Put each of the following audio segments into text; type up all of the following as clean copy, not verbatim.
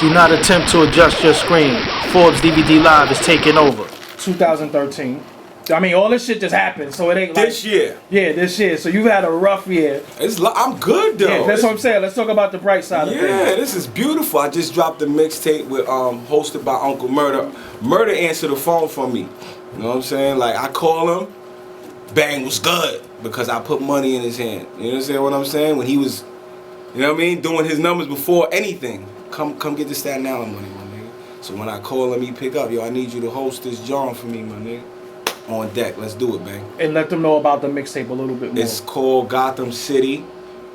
Do not attempt to adjust your screen. Forbes DVD Live is taking over. 2013. I mean, all this shit just happened, so it ain't like... This year. Yeah, this year. So you've had a rough year. I'm good, though. Yeah, that's what I'm saying. Let's talk about the bright side of things. Yeah, this is beautiful. I just dropped a mixtape with hosted by Uncle Murder. Murder answered the phone for me. You know what I'm saying? Like, I call him, bang, was good. Because I put money in his hand. You understand what I'm saying? When he was, you know what I mean, doing his numbers before anything. Come get the Staten Island money, my nigga. So when I call him, he pick up. Yo, I need you to host this John for me, my nigga. On deck, let's do it, bang. And let them know about the mixtape a little bit more. It's called Gotham City,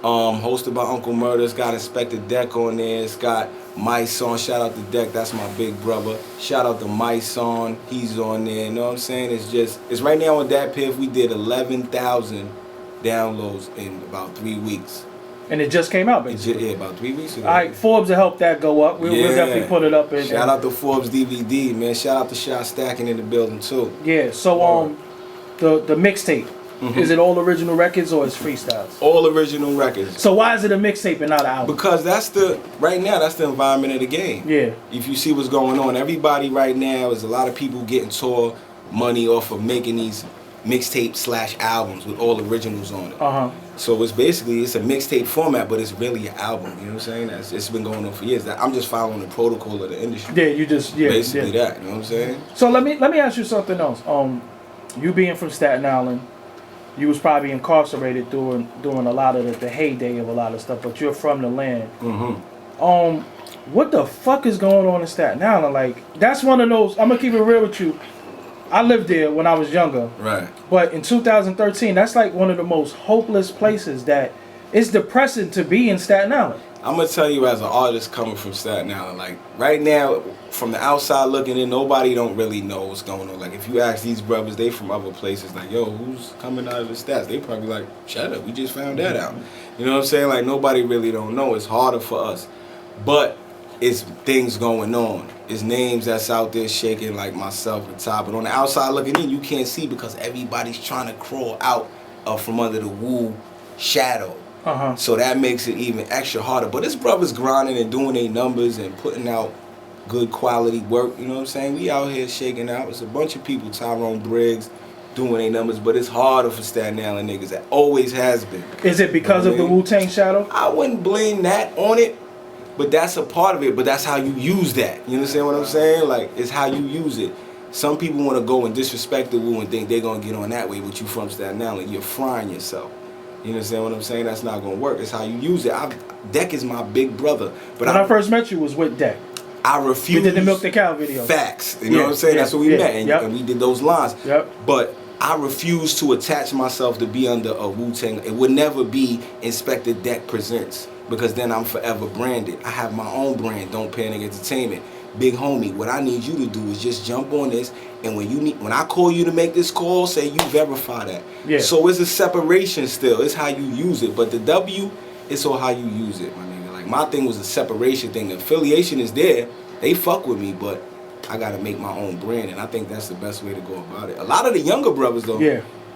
hosted by Uncle Murder. It's got Inspector Deck on there. It's got my song. Shout out to Deck, that's my big brother. Shout out to my song, he's on there. You know what I'm saying? It's right now on that piff. We did 11,000 downloads in about 3 weeks. And it just came out, basically. Yeah, about 3 weeks ago. All right, Forbes will help that go up. We'll definitely put it up. Shout out to Forbes DVD, man. Shout out to Shot Stacking in the building, too. Yeah, so the mixtape, is it all original records or is freestyles? All original records. So why is it a mixtape and not an album? Because right now, that's the environment of the game. Yeah. If you see what's going on, everybody right now, there's a lot of people getting tour money off of making these mixtape / albums with all originals on it. So it's a mixtape format, but it's really an album. You know what I'm saying? It's been going on for years. I'm just following the protocol of the industry. Yeah, basically that. You know what I'm saying? So let me ask you something else. You being from Staten Island, you was probably incarcerated during a lot of the heyday of a lot of stuff, but you're from the land. What the fuck is going on in Staten Island? Like, that's one of those. I'm gonna keep it real with you. I lived there when I was younger. Right. But in 2013, that's like one of the most hopeless places that it's depressing to be in Staten Island. I'm going to tell you as an artist coming from Staten Island, like right now, from the outside looking in, nobody don't really know what's going on. Like if you ask these brothers, they from other places, like, yo, who's coming out of the stats? They probably like, Chedda, we just found that out. You know what I'm saying? Like nobody really don't know. It's harder for us. But it's things going on. It's names that's out there shaking like myself and Ty. But on the outside looking in, you can't see because everybody's trying to crawl out from under the Wu shadow. So that makes it even extra harder. But this brother's grinding and doing their numbers and putting out good quality work. You know what I'm saying? We out here shaking out. It's a bunch of people, Tyrone Briggs, doing their numbers. But it's harder for Staten Island niggas. It always has been. Is it because of the Wu-Tang shadow? I wouldn't blame that on it. But that's a part of it, but that's how you use that. You understand what I'm saying? Like, it's how you use it. Some people want to go and disrespect the Wu and think they're going to get on that way, but you from Staten Island, you're frying yourself. You understand what I'm saying? That's not going to work. It's how you use it. Deck is my big brother. But when I first met you was with Deck. I refuse. We did the Milk the Cow video. Facts. You know what I'm saying? That's what we met, and we did those lines. Yep. But I refuse to attach myself to be under a Wu-Tang. It would never be Inspector Deck Presents. Because then I'm forever branded. I have my own brand, Don't Panic Entertainment. Big homie, what I need you to do is just jump on this, and when I call you to make this call, say you verify that. Yeah. So it's a separation still. It's how you use it. But the W, it's all how you use it, my nigga. Like my thing was a separation thing. The affiliation is there. They fuck with me, but I gotta make my own brand, and I think that's the best way to go about it. A lot of the younger brothers though,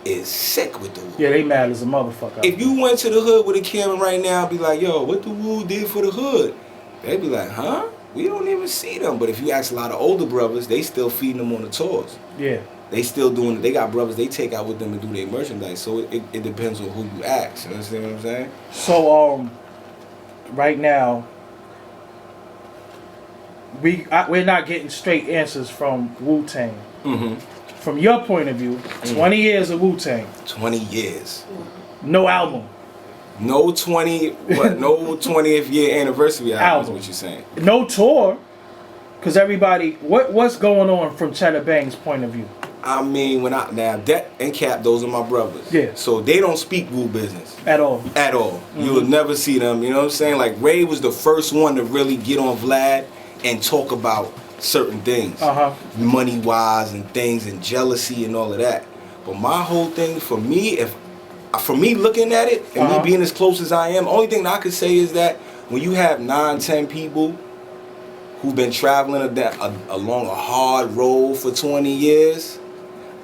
is sick with the Wu. Yeah, they mad as a motherfucker. If you went to the hood with a camera right now, be like, yo, what the Wu did for the hood? They'd be like, huh? We don't even see them. But if you ask a lot of older brothers, they still feeding them on the tours. Yeah. They still doing it. They got brothers they take out with them and do their merchandise. So it depends on who you ask. You understand what I'm saying? So, right now, we're not getting straight answers from Wu-Tang. From your point of view, 20 years of Wu-Tang. 20 years. No album. No 20th year anniversary album is what you're saying. No tour. Because everybody, what's going on from Chedda Bang's point of view? I mean, now Deck and Cap, those are my brothers. Yeah. So they don't speak Wu business. At all. At all. You'll never see them, you know what I'm saying? Like Ray was the first one to really get on Vlad and talk about certain things, money wise and things and jealousy and all of that. But my whole thing for me looking at it and me being as close as I am, only thing that I could say is that when you have 9-10 people who've been traveling along a hard road for 20 years,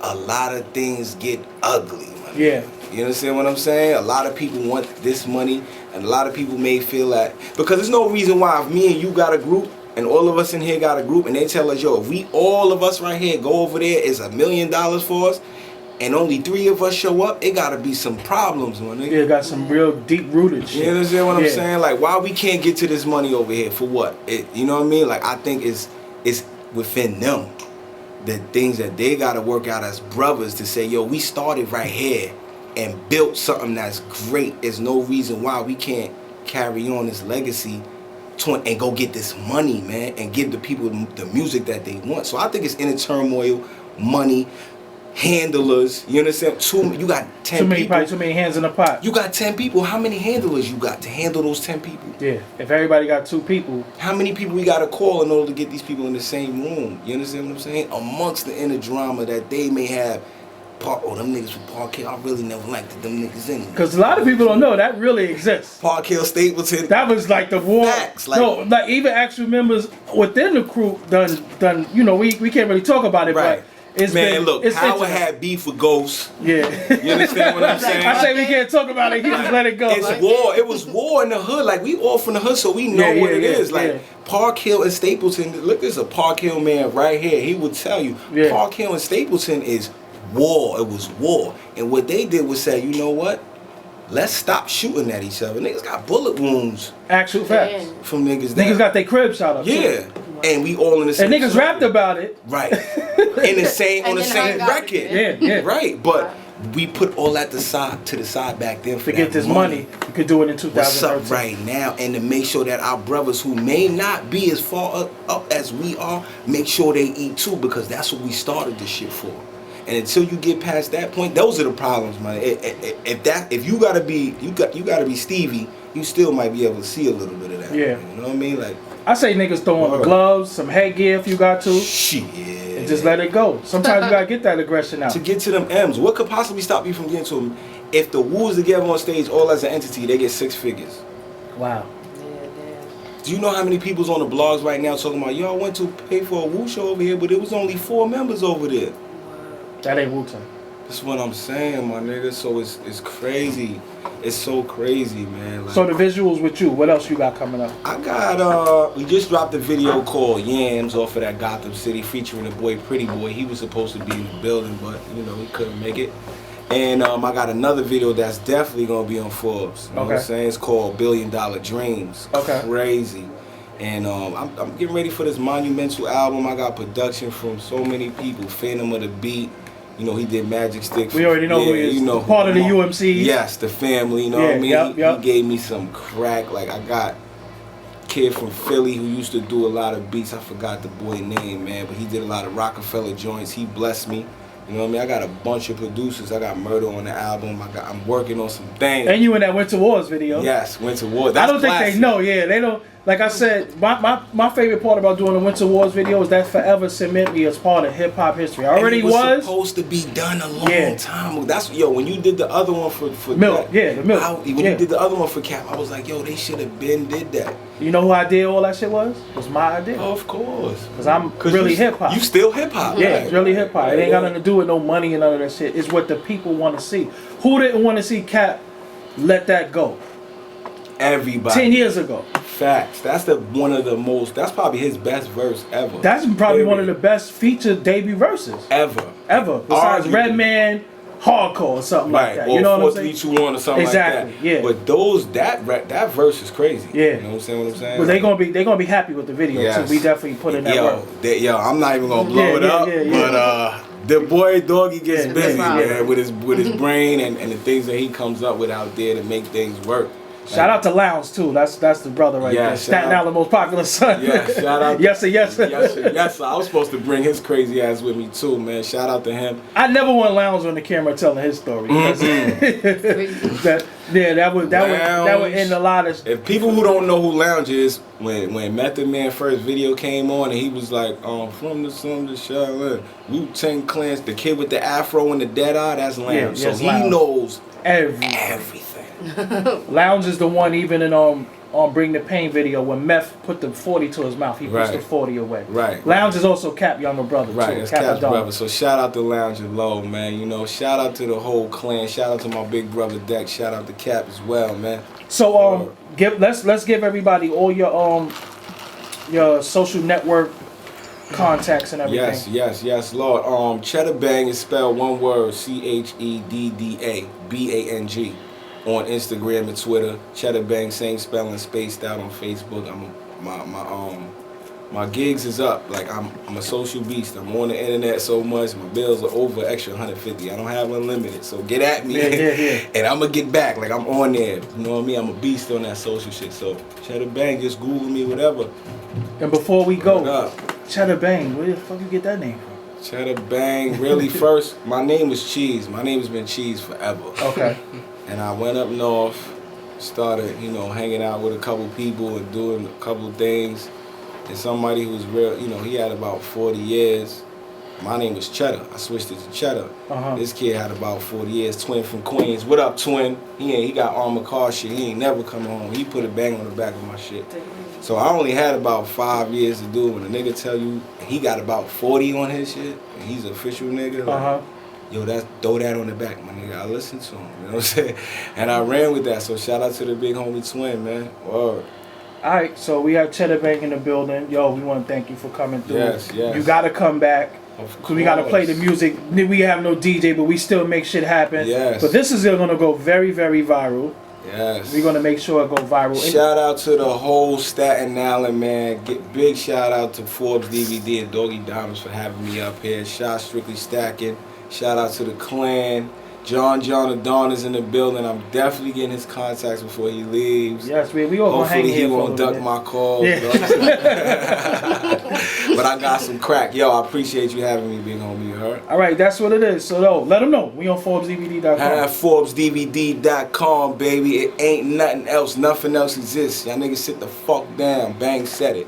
a lot of things get ugly. Yeah. You understand what I'm saying? A lot of people want this money, and a lot of people may feel that because there's no reason why if me and you got a group and all of us in here got a group, and they tell us, yo, if we all of us right here go over there, it's $1 million for us, and only 3 of us show up, it gotta be some problems, my nigga. Yeah, got some real deep rooted shit. You understand what I'm saying? Like, why we can't get to this money over here for what? You know what I mean? Like, I think it's within them, the things that they gotta work out as brothers to say, yo, we started right here and built something that's great. There's no reason why we can't carry on this legacy and go get this money, man, and give the people the music that they want. So I think it's inner turmoil, money, handlers. You understand? You got 10 people. Too many hands in the pot. You got 10 people. How many handlers you got to handle those 10 people? Yeah. If everybody got 2 people. How many people we got to call in order to get these people in the same room? You understand what I'm saying? Amongst the inner drama that they may have. Them niggas from Park Hill, I really never liked them niggas in. Because a lot of people don't know that really exists. Park Hill, Stapleton. That was like the war. Facts, like, no, like even actual members within the crew done. You know, we can't really talk about it, right. But it's man, been, look, it's Howard had beef with Ghost. Yeah. You understand what I'm saying? I say we can't talk about it. He just let it go. It's war. It was war in the hood. Like, we all from the hood, so we know what it is. Like, Park Hill and Stapleton. Look, there's a Park Hill man right here. He would tell you, Park Hill and Stapleton is war. It was war. And what they did was say, you know what? Let's stop shooting at each other. Niggas got bullet wounds. Actual facts. From niggas. Niggas got their cribs shot up. Yeah. And we all in the same. And niggas rapped about it. Right. In the same on the same record. Yeah. Right. But we put all that to the side back then for get this money. You could do it in 2013. What's up right now, and to make sure that our brothers who may not be as far up as we are, make sure they eat too, because that's what we started this shit for. And until you get past that point, those are the problems, man. If you gotta be Stevie, you still might be able to see a little bit of that. Yeah. Man. You know what I mean? Like, I say niggas throw on the gloves, some headgear if you got to. Shit. And just let it go. Sometimes you gotta get that aggression out. To get to them M's, what could possibly stop you from getting to them? If the Wu's together on stage, all as an entity, they get 6 figures. Wow. Do you know how many people's on the blogs right now talking about, yo, I went to pay for a Wu show over here, but it was only 4 members over there. That ain't Wu-Tang. That's what I'm saying, my nigga. So it's crazy. It's so crazy, man. Like, so the visuals with you, what else you got coming up? I got, we just dropped a video called Yams off of that Gotham City featuring the boy Pretty Boy. He was supposed to be in the building, but, you know, he couldn't make it. And I got another video that's definitely going to be on Forbes. You know what I'm saying? It's called $1 Billion Dreams. Okay. Crazy. And I'm getting ready for this monumental album. I got production from so many people. Phantom of the Beat. You know, he did Magic Stick. We already know who he is. You know, part of the UMC. Yes, the family. You know what I mean? Yep. He gave me some crack. Like, I got a kid from Philly who used to do a lot of beats. I forgot the boy name, man. But he did a lot of Rockefeller joints. He blessed me. You know what I mean? I got a bunch of producers. I got Murder on the album. I'm working on some things. And you in that Winter Wars video. Yes, Winter Wars. That's I don't think they know. Yeah, they don't. Like I said, my favorite part about doing the Winter Wars video is that forever cement me as part of hip hop history. I already was supposed to be done a long time ago. That's when you did the other one for Milk. The Milk. When you did the other one for Cap, I was like, yo, they should have been did that. You know who idea all that shit was? It was my idea. Oh, of course. Because I'm really hip hop. You still hip hop. Yeah, it's really hip hop. It ain't got nothing to do with no money and none of that shit. It's what the people want to see. Who didn't want to see Cap let that go? Everybody. 10 years ago. Facts. That's that's probably his best verse ever. That's probably one of the best featured debut verses. Ever. Besides Redman, Hardcore or something like that. You know what I'm saying? 4-3-2-1 or something like that. Yeah. But that verse is crazy. Yeah. You know what I'm saying? But they gonna be happy with the video too. We definitely put in that work. I'm not even gonna blow it up. But the boy Doggy gets busy, man, with his brain and the things that he comes up with out there to make things work. Shout out to Lounge too. That's the brother right there. Staten Island most popular son. Yeah, shout out. Yes sir. Yes sir. I was supposed to bring his crazy ass with me too, man. Shout out to him. I never want Lounge on the camera telling his story. that would end a lot of. If people who don't know who Lounge is, when Method Man first video came on and he was like, from the sun to Shaolin, Wu-Tang Clans, the kid with the afro and the dead eye, that's Lounge. So he knows everything. Lounge is the one even in on Bring the Pain video when Meth put the 40 to his mouth. He pushed the 40 away. Right. Lounge is also Cap younger brother. Right, too. it's Cap's brother. So shout out to Lounge and Low, man. You know, shout out to the whole clan. Shout out to my big brother Deck. Shout out to Cap as well, man. So let's give everybody all your your social network contacts and everything. Yes, Lord. Chedda Bang is spelled one word, CHEDDABANG. On Instagram and Twitter. Chedda Bang, same spelling, spaced out on Facebook. My gigs is up. Like I'm a social beast. I'm on the internet so much. My bills are over extra 150. I don't have unlimited. So get at me. Yeah. And I'm gonna get back. Like I'm on there. You know what I mean? I'm a beast on that social shit. So Chedda Bang, just Google me, whatever. And before we go, up. Chedda Bang, where the fuck you get that name from? Chedda Bang, really first, my name was Cheese. My name has been Cheese forever. Okay. And I went up north, started, hanging out with a couple people and doing a couple things. And somebody who was real, he had about 40 years. My name was Chedda. I switched it to Chedda. This kid had about 40 years, twin from Queens. What up, twin? He got armored car shit. He ain't never come home. He put a bang on the back of my shit. So I only had about 5 years to do it. When a nigga tell you he got about 40 on his shit, and he's an official nigga, like, yo, throw that on the back, my nigga. I listened to him, you know what I'm saying? And I ran with that, so shout out to the big homie twin, man. Word. Alright, so we have Chedda Bang in the building. Yo, we want to thank you for coming through. Yes. You got to come back. Because we got to play the music. We have no DJ, but we still make shit happen. Yes. But this is going to go very, very viral. Yes. We're going to make sure it go viral. Shout out to the whole Staten Island, man. Big shout out to Forbes DVD and Doggy Diamonds for having me up here. Shot Strictly Stacking. Shout out to the clan. John Adon is in the building. I'm definitely getting his contacts before he leaves. Yes, we all gonna hang here. Hopefully he won't duck my calls. Yeah. But I got some crack. Yo, I appreciate you having me, big homie. You heard? All right, that's what it is. So, let them know. We on ForbesDVD.com. ForbesDVD.com, baby. It ain't nothing else. Nothing else exists. Y'all niggas sit the fuck down. Bang said it.